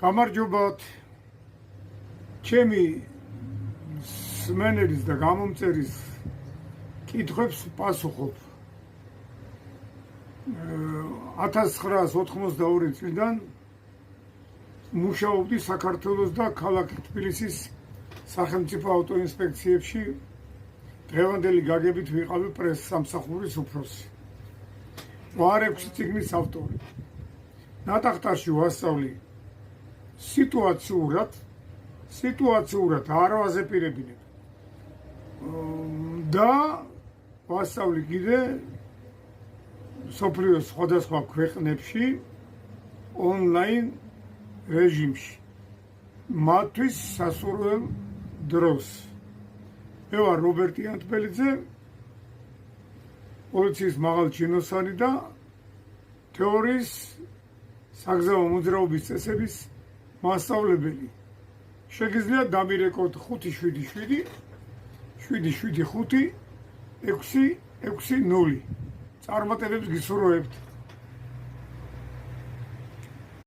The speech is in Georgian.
გამარჯობათ ჩემი სმენელის და გამომწერის კითხვებს პასუხობ 1992 წლიდან მუშაობდი საქართველოს და ქალაქ თბილისის სახელმწიფო ავტოინსპექციებში დღევანდელი გაგებით ვიყავი პრესის სამსახურის უფროსი. ვარ 6 წიგნის ავტორი. ნატახტარში ვასწავლი სიტუაციურად არ ვაზეპირებინებ და ვასწავლი კიდე სოფლიოს სხვადასხვა ქვეყნებში ონლაინ რეჟიმში მათთვის სასურველ დროს. მე ვარ რობერტი ანტბელიძე, პოლიციის მაღალ ჩინოსანი და თეორიის საგზაო მოძრაობის წესების მასწავლებელი. შეგიძლიათ დამირეკოთ 577 775 660. წარმატებებს გისურვებთ.